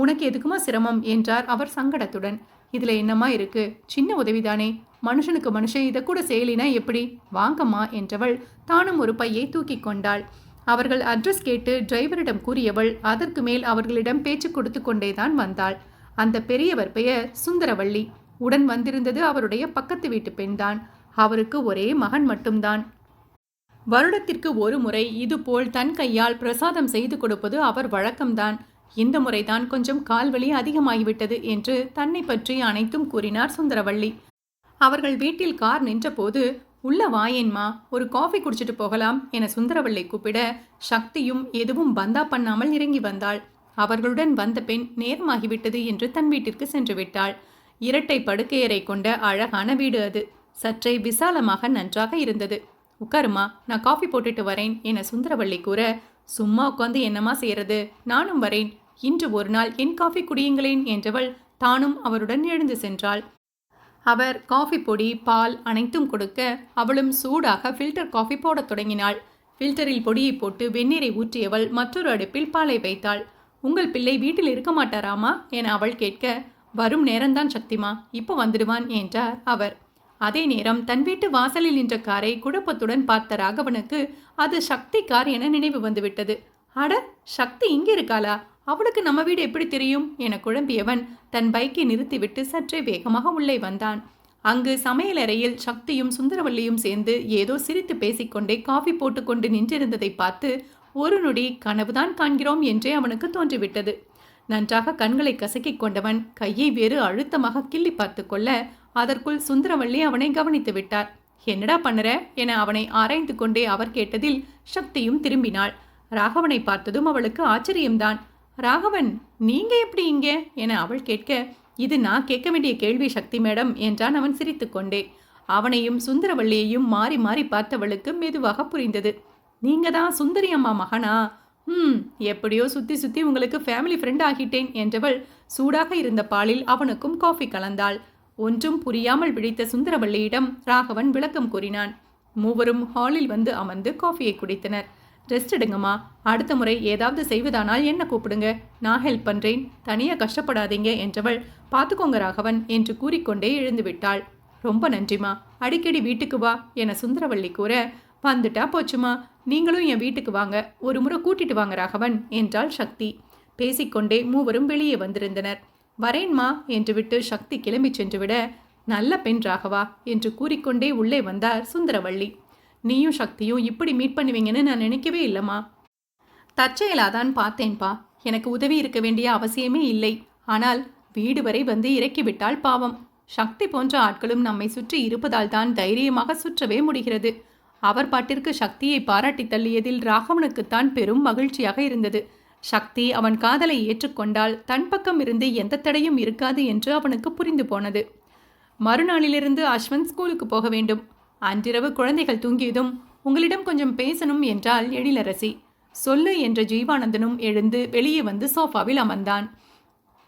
உனக்கு எதுக்குமா சிரமம் என்றார் அவர் சங்கடத்துடன். இதில் என்னம்மா இருக்கு, சின்ன உதவிதானே, மனுஷனுக்கு மனுஷன் இதை கூட செய்யலினா எப்படி, வாங்கம்மா என்றவள் தானும் ஒரு பையை தூக்கி கொண்டாள். அவர்கள் அட்ரஸ் கேட்டு டிரைவரிடம் கூறியவள் அதற்கு மேல் அவர்களிடம் பேச்சு கொடுத்து கொண்டேதான் வந்தாள். அந்த பெரியவர் பெயர் சுந்தரவள்ளி. உடன் வந்திருந்தது அவருடைய பக்கத்து வீட்டு பெண்தான். அவருக்கு ஒரே மகன் மட்டும்தான். வருடத்திற்கு ஒரு முறை இதுபோல் தன் கையால் பிரசாதம் செய்து கொடுப்பது அவர் வழக்கம்தான். இந்த முறைதான் கொஞ்சம் கால்வலி அதிகமாகிவிட்டது என்று தன்னை பற்றி அனைத்தும் கூறினார் சுந்தரவள்ளி. அவர்கள் வீட்டில் கார் நின்றபோது, உள்ள வாயேன்மா, ஒரு காஃபி குடிச்சிட்டு போகலாம் என சுந்தரவள்ளி கூப்பிட, சக்தியும் எதுவும் பந்தா பண்ணாமல் இறங்கி வந்தாள். அவர்களுடன் வந்த பெண் நேரமாகிவிட்டது என்று தன் வீட்டிற்கு சென்று விட்டாள். இரட்டை படுக்கையறை கொண்ட அழகான வீடு அது. சற்றே விசாலமாக நன்றாக இருந்தது. உட்காருமா, நான் காஃபி போட்டுட்டு வரேன் என சுந்தரவள்ளி கூற, சும்மா உட்காந்து என்னமா செய்யறது, நானும் வரேன், இன்று ஒரு நாள் என் காஃபி குடியுங்களேன் என்றவள் தானும் அவருடன் எழுந்து சென்றாள். அவர் காஃபி பொடி, பால் அனைத்தும் கொடுக்க அவளும் சூடாக ஃபில்டர் காஃபி போடத் தொடங்கினாள். ஃபில்டரில் பொடியை போட்டு வெந்நீரை ஊற்றியவள் மற்றொரு அடுப்பில் பாலை வைத்தாள். உங்கள் பிள்ளை வீட்டில் இருக்க மாட்டாராமா என அவள் கேட்க, வரும் நேரம்தான் சக்திமா, இப்போ வந்துடுவான் என்றார் அவர். அதே நேரம் தன் வீட்டு வாசலில் நின்ற காரை குழப்பத்துடன் பார்த்த ராகவனுக்கு அது சக்தி கார் என நினைவு வந்துவிட்டது. அட, சக்தி இங்கே இருக்காளா, அவளுக்கு நம்ம வீடு எப்படி தெரியும் என குழம்பியவன் தன் பைக்கை நிறுத்திவிட்டு சற்றே வேகமாக உள்ளே வந்தான். அங்கு சமையலறையில் சக்தியும் சுந்தரவள்ளியும் சேர்ந்து ஏதோ சிரித்து பேசிக்கொண்டே காஃபி போட்டுக்கொண்டு நின்றிருந்ததை பார்த்து ஒரு நொடி கனவுதான் காண்கிறோம் என்றே அவனுக்கு தோன்றிவிட்டது. நன்றாக கண்களை கசக்கிக் கொண்டவன் கையை வேறு அழுத்தமாக கிள்ளி பார்த்து கொள்ள, அதற்குள் சுந்தரவள்ளி அவனை கவனித்து விட்டார். என்னடா பண்ணுற என அவனை ஆராய்ந்து கொண்டே அவர் கேட்டதில் சக்தியும் திரும்பினாள். ராகவனை பார்த்ததும் அவளுக்கு ஆச்சரியம்தான். ராகவன், நீங்க எப்படி இங்கே என அவள் கேட்க, இது நான் கேட்க வேண்டிய கேள்வி சக்தி மேடம் என்றான் அவன் சிரித்து கொண்டே. அவனையும் சுந்தரவள்ளியையும் மாறி மாறி பார்த்தவளுக்கு மெதுவாக புரிந்தது. நீங்க தான் சுந்தரி அம்மா மகனா? எப்படியோ சுத்தி சுத்தி உங்களுக்கு ஃபேமிலி ஃப்ரெண்ட் ஆகிட்டேன் என்றவள் சூடாக இருந்த பாலில் அவனுக்கும் காஃபி கலந்தாள். ஒன்றும் புரியாமல் விழித்த சுந்தரவள்ளியிடம் ராகவன் விளக்கம் கூறினான். மூவரும் ஹாலில் வந்து அமர்ந்து காஃபியை குடித்தனர். ரெஸ்ட் எடுங்கம்மா, அடுத்த முறை ஏதாவது செய்வதானால் என்ன கூப்பிடுங்க, நான் ஹெல்ப் பண்ணுறேன், தனியாக கஷ்டப்படாதீங்க என்றவள் பார்த்துக்கோங்க ராகவன் என்று கூறிக்கொண்டே எழுந்து விட்டாள். ரொம்ப நன்றிம்மா, அடிக்கடி வீட்டுக்கு வா என சுந்தரவள்ளி கூற, வந்துட்டா போச்சுமா, நீங்களும் என் வீட்டுக்கு வாங்க, ஒரு முறை கூட்டிட்டு வாங்க ராகவன் என்றாள் சக்தி. பேசிக்கொண்டே மூவரும் வெளியே வந்திருந்தனர். வரேன்மா என்று விட்டு சக்தி கிளம்பி சென்று விட, நல்ல பெண் ராகவா என்று கூறிக்கொண்டே உள்ளே வந்தார் சுந்தரவள்ளி. நீயும் சக்தியும் இப்படி மீட் பண்ணுவீங்கன்னு நான் நினைக்கவே இல்லைம்மா. தற்செயலாதான் பார்த்தேன்பா, எனக்கு உதவி இருக்க வேண்டிய அவசியமே இல்லை. ஆனால் வீடு வரை வந்து இறக்கிவிட்டால் பாவம். சக்தி போன்ற ஆட்களும் நம்மை சுற்றி இருப்பதால் தான் தைரியமாக சுற்றவே முடிகிறது. அவர் பாட்டிற்கு சக்தியை பாராட்டி தள்ளியதில் ராகவனுக்குத்தான் பெரும் மகிழ்ச்சியாக இருந்தது. சக்தி அவன் காதலை ஏற்றுக்கொண்டால் தன் பக்கம் இருந்து எந்த தடையும் இருக்காது என்று அவனுக்கு புரிந்து போனது. மறுநாளிலிருந்து அஸ்வந்த் ஸ்கூலுக்கு போக வேண்டும். அன்றிரவு குழந்தைகள் தூங்கியதும் உங்களிடம் கொஞ்சம் பேசணும் என்றால் எழிலரசி. சொல்லு என்ற ஜீவானந்தனும் எழுந்து வெளியே வந்து சோஃபாவில் அமர்ந்தான்.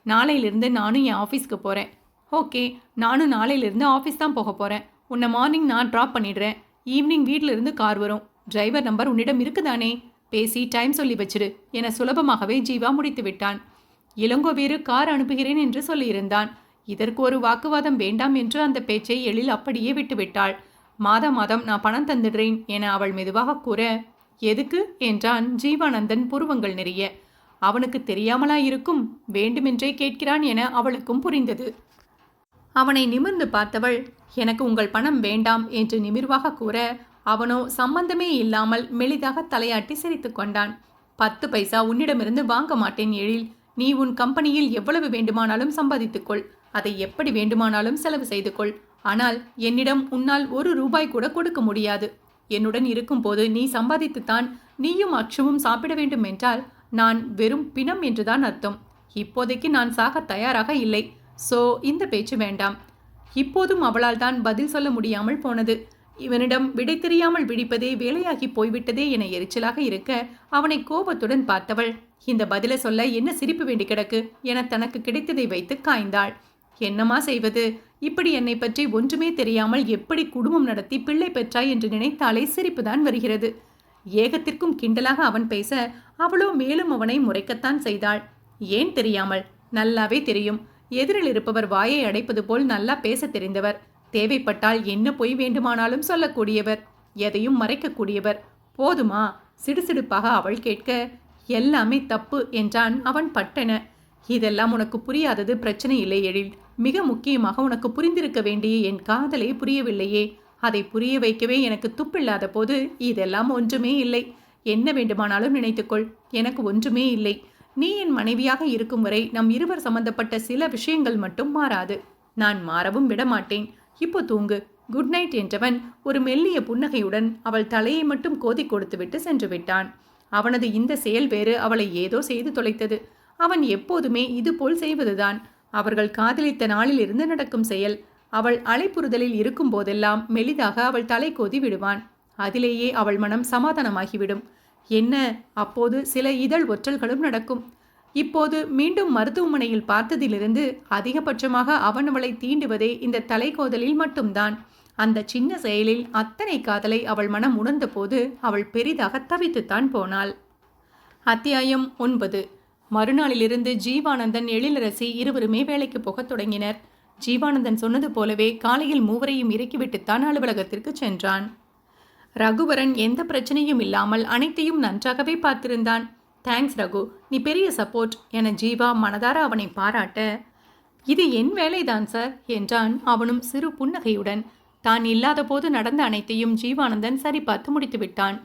நாளையிலிருந்து நானும் என் ஆஃபீஸ்க்கு போகிறேன். ஓகே, நானும் நாளையிலிருந்து ஆஃபீஸ் தான் போக போகிறேன். உன்னை மார்னிங் நான் ட்ராப் பண்ணிடுறேன். ஈவினிங் வீட்டில் இருந்து கார் வரும். டிரைவர் நம்பர் உன்னிடம் இருக்குதானே? பேசி டைம் சொல்லி வச்சிடு என சுலபமாகவே ஜீவா முடித்து விட்டான். இளங்கோ வேறு கார் அனுப்புகிறேன் என்று சொல்லியிருந்தான். இதற்கு ஒரு வாக்குவாதம் வேண்டாம் என்று அந்த பேச்சை எழில் அப்படியே விட்டுவிட்டாள். மாதம் மாதம் நான் பணம் தந்துடுறேன் என அவள் மெதுவாக கூற, எதுக்கு என்றான் ஜீவானந்தன் புருவங்கள் நெறிய. அவனுக்கு தெரியாமலா இருக்கும்? வேண்டுமென்றே கேட்கிறான் என அவளுக்கும் புரிந்தது. அவனை நிமிர்ந்து பார்த்தவள், எனக்கு உங்கள் பணம் வேண்டாம் என்று நிமிர்வாக கூற, அவனோ சம்பந்தமே இல்லாமல் மெலிதாக தலையாட்டி சிரித்து கொண்டான். 10 பைசா உன்னிடமிருந்து வாங்க மாட்டேன் எழில். நீ உன் கம்பெனியில் எவ்வளவு வேண்டுமானாலும் சம்பாதித்துக்கொள். அதை எப்படி வேண்டுமானாலும் செலவு செய்து கொள். ஆனால் என்னிடம் உன்னால் 1 ரூபாய் கூட கொடுக்க முடியாது. என்னுடன் இருக்கும்போது நீ சம்பாதித்துத்தான் நீயும் அச்சுவும் சாப்பிட வேண்டும் என்றால் நான் வெறும் பிணம் என்றுதான் அர்த்தம். இப்போதைக்கு நான் சாக தயாராக இல்லை. சோ இந்த பேச்சு வேண்டாம். இப்போதும் அவளால் தான் பதில் சொல்ல முடியாமல் போனது. இவனிடம் விடை தெரியாமல் விழிப்பதே வேலையாகி போய்விட்டதே என எரிச்சலாக இருக்க அவனை கோபத்துடன் பார்த்தவள், இந்த பதிலை சொல்ல என்ன சிரிப்பு வேண்டி கிடக்கு என தனக்கு கிடைத்ததை வைத்து காய்ந்தாள். என்னமா செய்வது? இப்படி என்னை பற்றி ஒன்றுமே தெரியாமல் எப்படி குடும்பம் நடத்தி பிள்ளை பெற்றாய் என்று நினைத்தாலே சிரிப்புதான் வருகிறது. ஏகத்திற்கும் கிண்டலாக அவன் பேச அவளோ மேலும் அவனை முறைக்கத்தான் செய்தாள். ஏன் தெரியாமல்? நல்லாவே தெரியும். எதிரில் இருப்பவர் வாயை அடைப்பது போல் நல்லா பேச தெரிந்தவர். தேவைப்பட்டால் என்ன பொய் வேண்டுமானாலும் சொல்லக்கூடியவர். எதையும் மறைக்கக்கூடியவர். போதுமா? சிடுசிடுப்பாக அவள் கேட்க, எல்லாமே தப்பு என்றான் அவன் பட்டென. இதெல்லாம் உனக்கு புரியாதது பிரச்சனை இல்லை எழில். மிக முக்கியமாக உனக்கு புரிந்திருக்க வேண்டிய என் காதலே புரியவில்லையே. அதை புரிய வைக்கவே எனக்கு துப்பில்லாத போது இதெல்லாம் ஒன்றுமே இல்லை. என்ன வேண்டுமானாலும் நினைத்துக்கொள். எனக்கு ஒன்றுமே இல்லை. நீ என் மனைவியாக இருக்கும் வரை நம் இருவர் சம்பந்தப்பட்ட சில விஷயங்கள் மட்டும் மாறாது. நான் மாறவும் விடமாட்டேன். இப்போ தூங்கு. குட் நைட் என்றவன் ஒரு மெல்லிய புன்னகையுடன் அவள் தலையை மட்டும் கோதி கொடுத்துவிட்டு சென்று விட்டான். அவனது இந்த செயல் வேறு அவளை ஏதோ செய்து தொலைத்தது. அவன் எப்போதுமே இதுபோல் செய்வதுதான். அவர்கள் காதலித்த நாளிலிருந்து நடக்கும் செயல். அவள் அலைப்புறுதலில் இருக்கும் போதெல்லாம் மெலிதாக அவள் தலை கோதி விடுவான். அதிலேயே அவள் மனம் சமாதானமாகிவிடும். என்ன, அப்போது சில இதழ் ஒற்றல்களும் நடக்கும். இப்போது மீண்டும் மருத்துவமனையில் பார்த்ததிலிருந்து அதிகபட்சமாக அவன் அவளை தீண்டுவதே இந்த தலைகோதலில் மட்டும்தான். அந்த சின்ன செயலில் அத்தனை காதலை அவள் மனம் உணர்ந்த போது அவள் பெரிதாக தவித்துத்தான் போனாள். அத்தியாயம் 9. மறுநாளிலிருந்து ஜீவானந்தன் எழிலரசி இருவருமே வேலைக்கு போகத் தொடங்கினர். ஜீவானந்தன் சொன்னது போலவே காலையில் மூவரையும் இறக்கிவிட்டுத்தான் அலுவலகத்திற்கு சென்றான். ரகுவரன் எந்த பிரச்சனையும் இல்லாமல் அனைத்தையும் நன்றாகவே பார்த்திருந்தான். தேங்க்ஸ் ரகு, நீ பெரிய சப்போர்ட் என ஜீவா மனதார அவனை பாராட்ட, இது என் வேலைதான் சார் என்றான் அவனும் சிறு புன்னகையுடன். தான் இல்லாத போது நடந்த அனைத்தையும் ஜீவானந்தன் சரி பார்த்து முடித்து விட்டான்.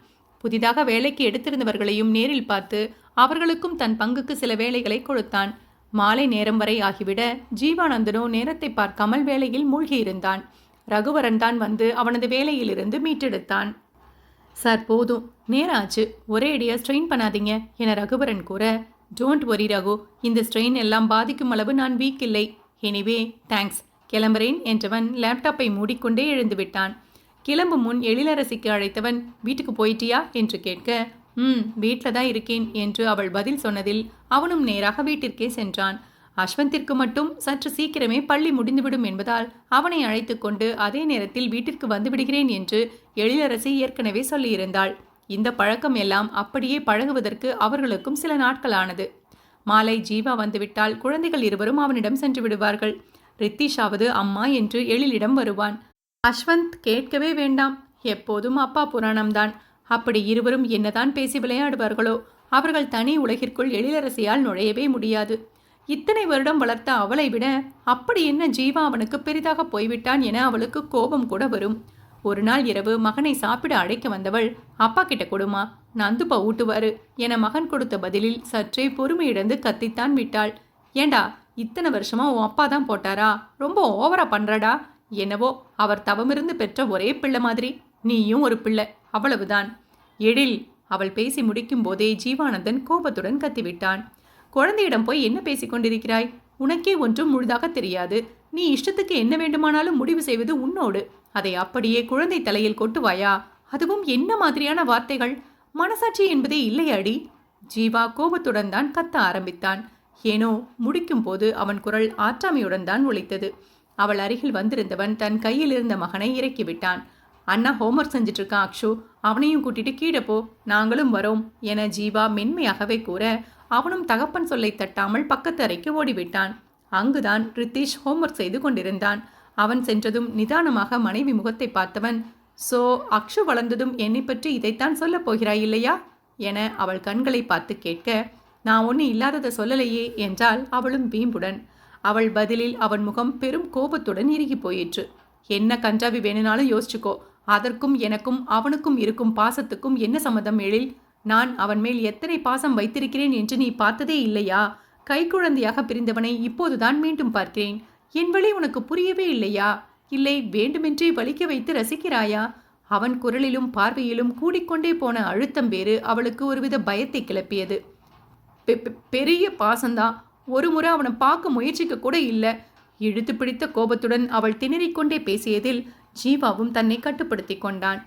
புதிதாக வேலைக்கு எடுத்திருந்தவர்களையும் நேரில் பார்த்து அவர்களுக்கும் தன் பங்குக்கு சில வேலைகளை கொடுத்தான். மாலை நேரம் வரை ஆகிவிட ஜீவானந்தனோ நேரத்தை பார்க்காமல் வேலையில் மூழ்கியிருந்தான். ரகுவரன் தான் வந்து அவனது வேலையிலிருந்து மீட்டெடுத்தான். சார் போதும், நேரம் ஆச்சு, ஒரே அடியா ஸ்ட்ரெயின் பண்ணாதீங்க என ரகுவரன் கூற, டோன்ட் ஒரி ரகு, இந்த ஸ்ட்ரெயின் எல்லாம் பாதிக்கும் அளவு நான் வீக் இல்லை. எனிவே தேங்க்ஸ், கிளம்புறேன் என்றவன் லேப்டாப்பை மூடிக்கொண்டே எழுந்து விட்டான். கிளம்பும் முன் எழிலரசிக்கு அழைத்தவன், வீட்டுக்கு போயிட்டியா என்று கேட்க, வீட்டில் தான் இருக்கேன் என்று அவள் பதில் சொன்னதில் அவனும் நேராக வீட்டிற்கே சென்றான். அஸ்வந்திற்கு மட்டும் சற்று சீக்கிரமே பள்ளி முடிந்துவிடும் என்பதால் அவனை அழைத்து கொண்டு அதே நேரத்தில் வீட்டிற்கு வந்து விடுகிறேன் என்று எழிலரசி ஏற்கனவே சொல்லியிருந்தாள். இந்த பழக்கம் எல்லாம் அப்படியே பழகுவதற்கு அவர்களுக்கும் சில நாட்களானது. மாலை ஜீவா வந்துவிட்டால் குழந்தைகள் இருவரும் அவனிடம் சென்று விடுவார்கள். ரித்திஷாவது அம்மா என்று எழிலிடம் வருவான். அஸ்வந்த் கேட்கவே வேண்டாம், எப்போதும் அப்பா புராணம்தான். அப்படி இருவரும் என்னதான் பேசி விளையாடுவார்களோ. அவர்கள் தனி உலகிற்குள் எழிலரசியால் நுழையவே முடியாது. இத்தனை வருடம் வளர்த்த அவளை விட அப்படி என்ன ஜீவா அவனுக்கு பெரிதாக போய்விட்டான் என அவளுக்கு கோபம் கூட வரும். ஒரு நாள் இரவு மகனை சாப்பிட அழைக்க வந்தவள், அப்பா கிட்ட கொடுமா, நந்துப்பா ஊட்டுவாரு என மகன் கொடுத்த பதிலில் சற்றே பொறுமையிழந்து கத்தித்தான் விட்டாள். ஏண்டா, இத்தனை வருஷமா உன் அப்பா தான் போட்டாரா? ரொம்ப ஓவரா பண்றடா. என்னவோ அவர் தவமிருந்து பெற்ற ஒரே பிள்ளை மாதிரி நீயும் ஒரு பிள்ளை, அவ்வளவுதான். எழில், அவள் பேசி முடிக்கும் போதே ஜீவானந்தன் கோபத்துடன் கத்திவிட்டான். குழந்தையிடம் போய் என்ன பேசிக் கொண்டிருக்கிறாய்? உனக்கே ஒன்றும் முழுதாக தெரியாது. நீ இஷ்டத்துக்கு என்ன வேண்டுமானாலும் முடிவு செய்வது உன்னோடு. அதை அப்படியே குழந்தை தலையில் கொட்டுவாயா? அதுவும் என்ன மாதிரியான வார்த்தைகள்? மனசாட்சி என்பதே இல்லையாடி? ஜீவா கோபத்துடன் தான் கத்த ஆரம்பித்தான். ஏனோ முடிக்கும் போது அவன் குரல் ஆற்றாமையுடன் தான் ஒலித்தது. அவள் அருகில் வந்திருந்தவன் தன் கையில் இருந்த மகனை இறக்கிவிட்டான். அண்ணா ஹோம்ஒர்க் செஞ்சிட்டு இருக்கான் அக்ஷு, அவனையும் கூட்டிட்டு கீழே போ, நாங்களும் வரோம் என ஜீவா மென்மையாகவே கூற அவனும் தகப்பன் சொல்லை தட்டாமல் பக்கத்து அறைக்கு ஓடிவிட்டான். அங்குதான் ரித்தீஷ் ஹோம்ஒர்க் செய்து கொண்டிருந்தான். அவன் சென்றதும் நிதானமாக மனைவி முகத்தை பார்த்தவன், சோ அக்ஷு வளர்ந்ததும் என்னை பற்றி இதைத்தான் சொல்லப் போகிறாய் இல்லையா என அவள் கண்களை பார்த்து கேட்க, நான் ஒன்று இல்லாததை சொல்லலையே என்றாள் அவளும் வீம்புடன். அவள் பதிலில் அவன் முகம் பெரும் கோபத்துடன் இறுகி போயிற்று. என்ன கஞ்சாவி வேணுனாலும் யோசிச்சுக்கோ, அதற்கும் எனக்கும் அவனுக்கும் இருக்கும் பாசத்துக்கும் என்ன சம்மதம் எழில்? நான் அவன் மேல் எத்தனை பாசம் வைத்திருக்கிறேன் என்று நீ பார்த்ததே இல்லையா? கைக்குழந்தையாக பிரிந்தவனை இப்போதுதான் மீண்டும் பார்க்கிறேன். என் வழி உனக்கு புரியவே இல்லையா? இல்லை வேண்டுமென்றே வலிக்க வைத்து ரசிக்கிறாயா? அவன் குரலிலும் பார்வையிலும் கூடிக்கொண்டே போன அழுத்தம் வேறு அவளுக்கு ஒருவித பயத்தை கிளப்பியது. பெரிய பாசந்தான், ஒரு முறை அவனை பார்க்க முயற்சிக்க கூட இல்லை. இழுத்து பிடித்த கோபத்துடன் அவள் திணறிக்கொண்டே பேசியதில் ஜீவாவும் தன்னை கட்டுப்படுத்தி கொண்டான்.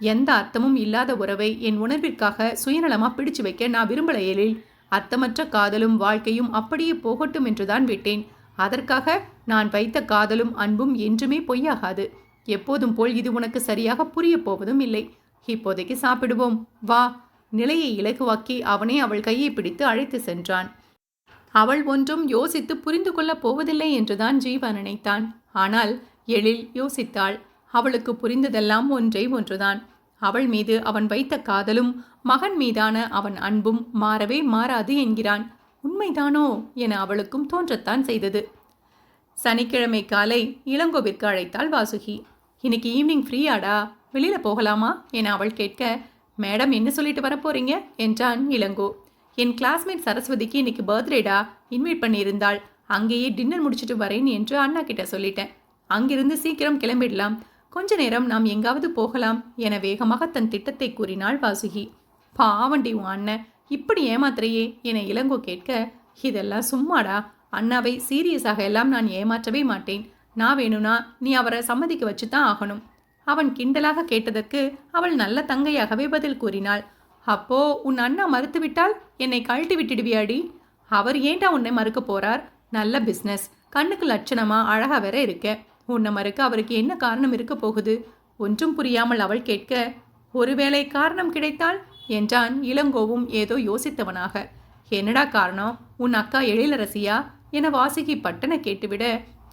எந்த அர்த்தமும் இல்லாத உறவை என் உணர்விற்காக சுயநலமா பிடிச்சு வைக்க நான் விரும்பல எழில். அர்த்தமற்ற காதலும் வாழ்க்கையும் அப்படியே போகட்டும் என்றுதான் விட்டேன். அதற்காக நான் வைத்த காதலும் அன்பும் என்றுமே பொய்யாகாது. எப்போதும் போல் இது உனக்கு சரியாக புரிய போவதும் இல்லை. இப்போதைக்கு சாப்பிடுவோம் வா. நிலையை இலகுவாக்கி அவனே அவள் கையை பிடித்து அழைத்து சென்றான். அவள் ஒன்றும் யோசித்து புரிந்து கொள்ளப் போவதில்லை என்றுதான் ஜீவா நினைத்தான். ஆனால் எழில் யோசித்தாள். அவளுக்கு புரிந்ததெல்லாம் ஒன்றே ஒன்றுதான். அவள் மீது அவன் வைத்த காதலும் மகன் மீதான அவன் அன்பும் மாறவே மாறாது என்கிறான். உண்மைதானோ என அவளுக்கும் தோன்றத்தான் செய்தது. சனிக்கிழமை காலை இளங்கோவிற்கு அழைத்தாள் வாசுகி. இன்னைக்கு ஈவினிங் ஃப்ரீயாடா, வெளியில போகலாமா என அவள் கேட்க, மேடம் என்ன சொல்லிட்டு வரப்போறீங்க என்றான் இளங்கோ. என் கிளாஸ்மேட் சரஸ்வதிக்கு இன்னைக்கு பர்த்டேடா, இன்வைட் பண்ணியிருந்தாள். அங்கேயே டின்னர் முடிச்சுட்டு வரேன் என்று அண்ணா கிட்ட சொல்லிட்டேன். அங்கிருந்து சீக்கிரம் கிளம்பிடலாம். கொஞ்ச நேரம் நாம் எங்காவது போகலாம் என வேகமாக தன் திட்டத்தை கூறினாள் வாசுகி. பாவண்டி உன் அண்ணன், இப்படி ஏமாத்திரையே என இளங்கோ கேட்க, இதெல்லாம் சும்மாடா, அண்ணாவை சீரியஸாக எல்லாம் நான் ஏமாற்றவே மாட்டேன். நான் வேணும்னா நீ அவரை சம்மதிக்க வச்சு தான் ஆகணும். அவன் கிண்டலாக கேட்டதற்கு அவள் நல்ல தங்கையாகவே பதில் கூறினாள். அப்போ உன் அண்ணா மறுத்துவிட்டால் என்னை கழட்டி விட்டுடுவியாடி? அவர் ஏண்டா உன்னை மறுக்க போறார்? நல்ல பிஸ்னஸ், கண்ணுக்கு லட்சணமா அழகா வேற இருக்க. உன்னை மறுக்க அவருக்கு என்ன காரணம் இருக்க போகுது? ஒன்றும் புரியாமல் அவள் கேட்க, ஒருவேளை காரணம் கிடைத்தால் என்றான் இளங்கோவும் ஏதோ யோசித்தவனாக. என்னடா காரணம்? உன் அக்கா எழிலரசியா என வாசுகி பட்டன கேட்டுவிட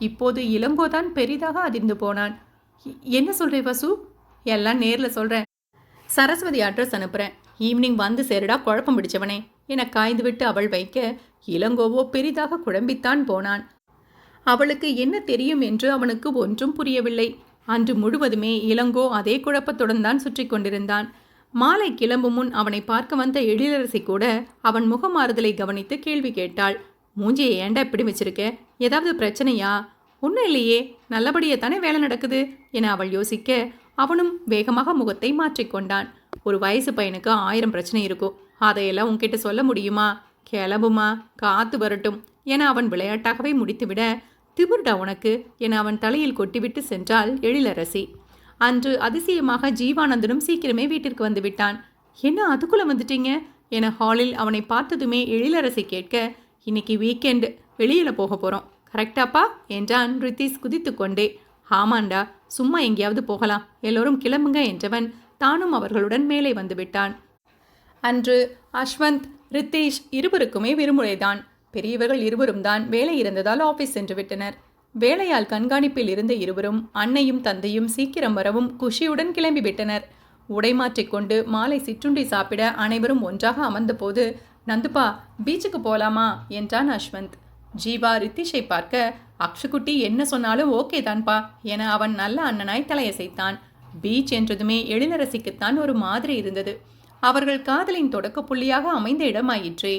இப்போது இளங்கோதான் பெரிதாக அதிர்ந்து போனான். என்ன சொல்றே வசு? எல்லாம் நேர்ல சொல்றேன். சரஸ்வதி அட்ரஸ் அனுப்புறேன், ஈவினிங் வந்து சேருடா குழப்பம் பிடிச்சவனே என காய்ந்து விட்டு அவள் வைக்க இளங்கோவோ பெரிதாக குழம்பித்தான் போனான். அவளுக்கு என்ன தெரியும் என்று அவனுக்கு ஒன்றும் புரியவில்லை. அன்று முழுவதுமே இளங்கோ அதே குழப்பத்துடன் தான் சுற்றி கொண்டிருந்தான். மாலை கிளம்பும் முன் அவனை பார்க்க வந்த எழிலரசி கூட அவன் முகமாறுதலை கவனித்து கேள்வி கேட்டாள். மூஞ்சியை ஏண்டா இப்படி வச்சிருக்க? ஏதாவது பிரச்சனையா? ஒன்றும் இல்லையே, நல்லபடியே தானே வேலை நடக்குது என அவள் யோசிக்க அவனும் வேகமாக முகத்தை மாற்றிக்கொண்டான். ஒரு வயசு பையனுக்கு 1000 பிரச்சனை இருக்கும், அதையெல்லாம் உன்கிட்ட சொல்ல முடியுமா? கிளம்புமா, காத்து வரட்டும் என அவன் விளையாட்டாகவே முடித்துவிட, திமிர்டா உனக்கு என அவன் தலையில் கொட்டிவிட்டு சென்றாள் எழிலரசி. அன்று அதிசயமாக ஜீவானந்தனும் சீக்கிரமே வீட்டிற்கு வந்து விட்டான். என்ன அதுக்குள்ள வந்துட்டீங்க என ஹாலில் அவனை பார்த்ததுமே எழிலரசி கேட்க, இன்னைக்கு வீக்கெண்டு, வெளியில போக போறோம் கரெக்டாப்பா என்றான் ரித்தீஷ் குதித்து கொண்டே. ஆமாண்டா, சும்மா எங்கேயாவது போகலாம், எல்லோரும் கிளம்புங்க என்றவன் தானும் அவர்களுடன் மேலே வந்து விட்டான். அன்று அஸ்வந்த் ரித்தீஷ் இருவருக்குமே விடுமுறைதான். பெரியவர்கள் இருவரும் தான் வேலை இருந்ததால் ஆபீஸ் சென்று விட்டனர். வேலையால் கண்காணிப்பில் இருந்த இருவரும் அன்னையும் தந்தையும் சீக்கிரம் வரவும் குஷியுடன் கிளம்பிவிட்டனர். உடை மாற்றிக்கொண்டு மாலை சிற்றுண்டி சாப்பிட அனைவரும் ஒன்றாக அமர்ந்தபோது, நந்துப்பா பீச்சுக்கு போலாமா என்றான் அஸ்வந்த். ஜீவா ரித்தீஷை பார்க்க, அக்ஷுக்குட்டி என்ன சொன்னாலும் ஓகே தான்பா என அவன் நல்ல அண்ணனாய் தலையசைத்தான். பீச் என்றதுமே எழிலரசிக்குத்தான் ஒரு மாதிரி இருந்தது. அவர்கள் காதலின் தொடக்க புள்ளியாக அமைந்த இடமாயிற்றே.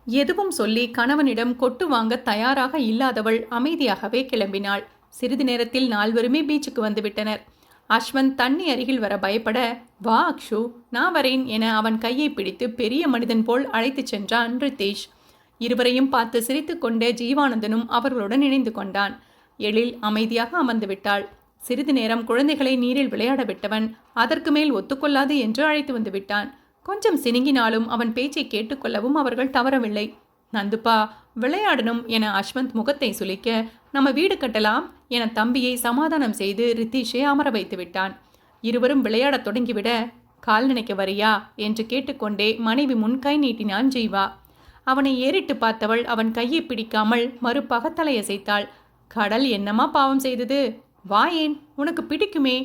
எதுவும் சொல்லி கணவனிடம் கொட்டு வாங்க தயாராக இல்லாதவள் அமைதியாகவே கிளம்பினாள். சிறிது நேரத்தில் நால்வருமே பீச்சுக்கு வந்துவிட்டனர். அஸ்வந்த் தண்ணி அருகில் வர பயப்பட, வா அக்ஷு, நான் வரேன் என அவன் கையை பிடித்து பெரிய மனிதன் போல் அழைத்துச் சென்றான் ரித்தீஷ். இருவரையும் பார்த்து சிரித்துக்கொண்டே ஜீவானந்தனும் அவர்களுடன் இணைந்து கொண்டான். எழில் அமைதியாக அமர்ந்து விட்டாள். சிறிது நேரம் குழந்தைகளை நீரில் விளையாட விட்டவன் அதற்கு மேல் ஒத்துக்கொள்ளாது என்று அழைத்து வந்து விட்டான். கொஞ்சம் சினுங்கினாலும் அவன் பேச்சை கேட்டுக்கொள்ளவும் அவர்கள் தவறவில்லை. நந்துப்பா விளையாடணும் என அஸ்வந்த் முகத்தை சுளிக்க, நம்ம வீடு கட்டலாம் என தம்பியை சமாதானம் செய்து ரித்தீஷை அமர வைத்து விட்டான். இருவரும் விளையாடத் தொடங்கிவிட, கால் நினைக்க வரியா என்று கேட்டுக்கொண்டே மனைவி முன் கை நீட்டினான் ஜீவா. அவனை ஏறிட்டு பார்த்தவள் அவன் கையை பிடிக்காமல் மறுப்பாக தலையசைத்தாள். கடல் என்னமா பாவம் செய்தது? வா, ஏன், உனக்கு பிடிக்குமே.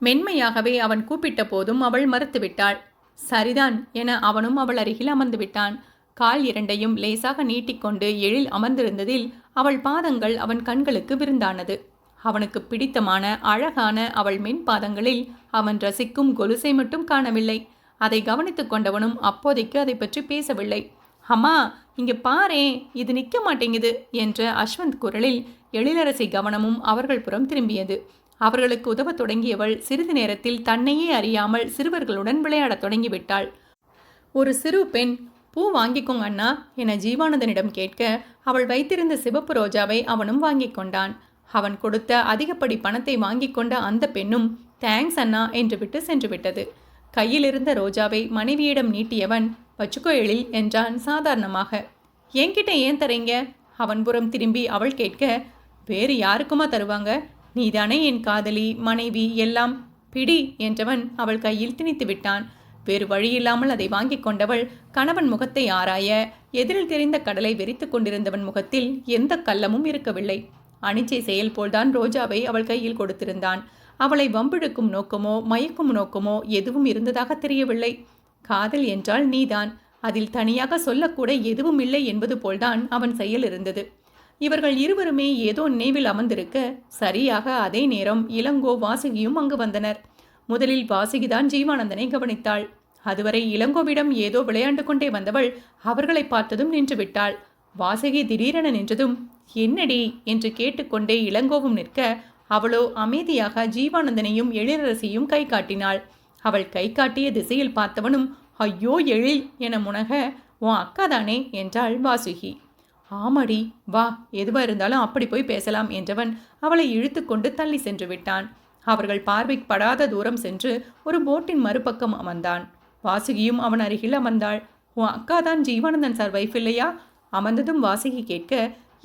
மென்மையாகவே அவன் கூப்பிட்ட போதும் அவள் மறுத்துவிட்டாள். சரிதான் என அவனும் அவள் அருகில் அமர்ந்து விட்டான். கால் இரண்டையும் லேசாக நீட்டிக்கொண்டு எழில் அமர்ந்திருந்ததில் அவள் பாதங்கள் அவன் கண்களுக்கு விருந்தானது. அவனுக்கு பிடித்தமான அழகான அவள் மென் பாதங்களில் அவன் ரசிக்கும் கொலுசை மட்டும் காணவில்லை. அதை கவனித்துக் கொண்டவனும் அப்போதைக்கு அதை பற்றி பேசவில்லை. அம்மா, இங்க பாரே, இது நிற்க மாட்டேங்குது என்ற அஸ்வந்த் குரலில் எழிலரசி கவனமும் அவர்கள் புறம் திரும்பியது. அவர்களுக்கு உதவத் தொடங்கியவள் சிறிது நேரத்தில் தன்னையே அறியாமல் சிறுவர்களுடன் விளையாடத் தொடங்கிவிட்டாள். ஒரு சிறு பெண், பூ வாங்கிக்கோங்க அண்ணா என ஜீவானந்தனிடம் கேட்க, அவள் வைத்திருந்த சிவப்பு ரோஜாவை அவனும் வாங்கி கொண்டான். அவன் கொடுத்த அதிகப்படி பணத்தை வாங்கி கொண்ட அந்த பெண்ணும் தேங்க்ஸ் அண்ணா என்று விட்டு சென்று விட்டது. கையிலிருந்த ரோஜாவை மனைவியிடம் நீட்டியவன், வச்சுக்கோ எழில் என்றான் சாதாரணமாக. என்கிட்ட ஏன் தரீங்க? அவன் புறம் திரும்பி அவள் கேட்க, வேறு யாருக்குமா தருவாங்க? நீதானே என் காதலி, மனைவி எல்லாம். பிடி என்றவன் அவள் கையில் திணித்து விட்டான். வேறு வழியில்லாமல் அதை வாங்கி கொண்டவள் கணவன் முகத்தை ஆராய, எதிரில் தெரிந்த கடலை வெறித்து கொண்டிருந்தவன் முகத்தில் எந்த கள்ளமும் இருக்கவில்லை. அனிச்சை செயல் போல்தான் ரோஜாவை அவள் கையில் கொடுத்திருந்தான். அவளை வம்பிழுக்கும் நோக்கமோ மயக்கும் நோக்கமோ எதுவும் இருந்ததாக தெரியவில்லை. காதல் என்றால் நீதான், அதில் தனியாக சொல்லக்கூட எதுவும் இல்லை என்பது போல்தான் அவன் செயல் இருந்தது. இவர்கள் இருவருமே ஏதோ நினைவில் அமர்ந்திருக்க, சரியாக அதே நேரம் இளங்கோ வாசுகியும் அங்கு வந்தனர். முதலில் வாசுகிதான் ஜீவானந்தனை கவனித்தாள். அதுவரை இளங்கோவிடம் ஏதோ விளையாண்டு கொண்டே வந்தவள் அவர்களை பார்த்ததும் நின்று விட்டாள். வாசுகி திடீரென நின்றதும், என்னடி என்று கேட்டுக்கொண்டே இளங்கோவும் நிற்க, அவளோ அமைதியாக ஜீவானந்தனையும் எழிலரசியும் கை காட்டினாள். அவள் கை காட்டிய திசையில் பார்த்தவனும், ஐயோ எழில் என முனக, உன் அக்காதானே என்றாள் வாசுகி. ஆமாடி, வா, எதுவா இருந்தாலும் அப்படி போய் பேசலாம் என்றவன் அவளை இழுத்து கொண்டு தள்ளி சென்று விட்டான். அவர்கள் பார்வைக்கு படாத தூரம் சென்று ஒரு போட்டின் மறுபக்கம் அமர்ந்தான். வாசுகியும் அவன் அருகில் அமர்ந்தாள். உன் அக்காதான் ஜீவானந்தன் சார் வைஃப் இல்லையா? அமர்ந்ததும் வாசுகி கேட்க,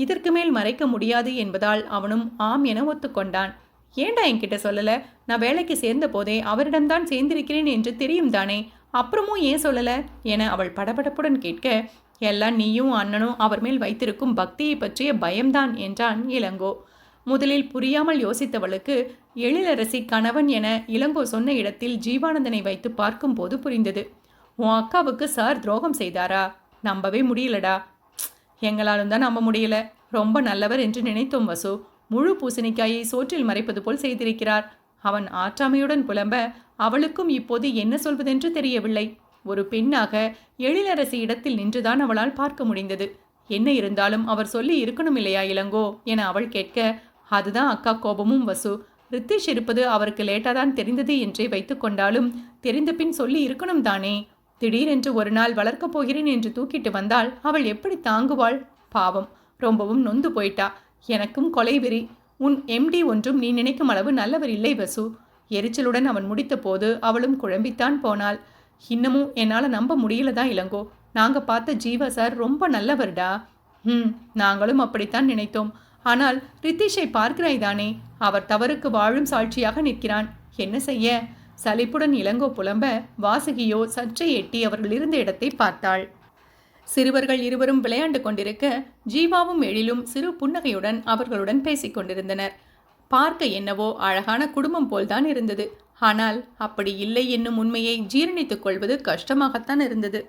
இதற்கு மேல் மறைக்க முடியாது என்பதால் அவனும் ஆம் என ஒத்துக்கொண்டான். ஏண்டா என்கிட்ட சொல்லல? நான் வேலைக்கு சேர்ந்த போதே அவரிடம்தான் சேர்ந்திருக்கிறேன் என்று தெரியும் தானே, அப்புறமும் ஏன் சொல்லல என அவள் படபடப்புடன் கேட்க, எல்லாம் நீயும் அண்ணனும் அவர் மேல் வைத்திருக்கும் பக்தியை பற்றிய பயம்தான் என்றான் இளங்கோ. முதலில் புரியாமல் யோசித்தவளுக்கு எழிலரசி கணவன் என இளங்கோ சொன்ன இடத்தில் ஜீவானந்தனை வைத்து பார்க்கும்போது புரிந்தது. உன் அக்காவுக்கு சார் துரோகம் செய்தாரா? நம்பவே முடியலடா. எங்களாலும் தான் நம்ப முடியல. ரொம்ப நல்லவர் என்று நினைத்தோம் வசு. முழு பூசணிக்காயை சோற்றில் மறைப்பது போல் செய்திருக்கிறார். அவன் ஆற்றாமையுடன் புலம்ப, அவளுக்கும் இப்போது என்ன சொல்வதென்று தெரியவில்லை. ஒரு பெண்ணாக எழிலரசி இடத்தில் நின்றுதான் அவளால் பார்க்க முடிந்தது. என்ன இருந்தாலும் அவர் சொல்லி இருக்கணும் இல்லையா இளங்கோ என அவள் கேட்க, அதுதான் அக்கா கோபமும் வசு. ரித்தீஷ் இருப்பது அவருக்கு லேட்டாக தான் தெரிந்தது என்றே வைத்து கொண்டாலும் தெரிந்த பின் சொல்லி இருக்கணும் தானே. திடீரென்று ஒரு நாள் வளர்க்கப் போகிறேன் என்று தூக்கிட்டு வந்தால் அவள் எப்படி தாங்குவாள்? பாவம், ரொம்பவும் நொந்து போயிட்டா. எனக்கும் கொலை வெறி. உன் எம்டி ஒன்றும் நீ நினைக்கும் அளவு நல்லவர் இல்லை வசு. எரிச்சலுடன் அவன் முடித்த போது அவளும் குழம்பித்தான் போனாள். இன்னமும் என்னால் நம்ப முடியலதான் இளங்கோ. நாங்கள் பார்த்த ஜீவா சார் ரொம்ப நல்லவர்டா. நாங்களும் அப்படித்தான் நினைத்தோம். ஆனால் ரித்தீஷை பார்க்கிறாய் தானே, அவர் தவறுக்கு வாழும் சாட்சியாக நிற்கிறான். என்ன செய்ய? சலிப்புடன் இளங்கோ புலம்ப, வாசுகியோ சற்றே எட்டி அவர்கள் இருந்த இடத்தை பார்த்தாள். சிறுவர்கள் இருவரும் விளையாண்டு கொண்டிருக்க, ஜீவாவும் எழிலும் சிறு புன்னகையுடன் அவர்களுடன் பேசிக் கொண்டிருந்தனர். பார்க்க என்னவோ அழகான குடும்பம் போல்தான் இருந்தது. ஆனால் அப்படி இல்லை என்னும் உண்மையை ஜீரணித்துக் கொள்வது கஷ்டமாகத்தான் இருந்தது.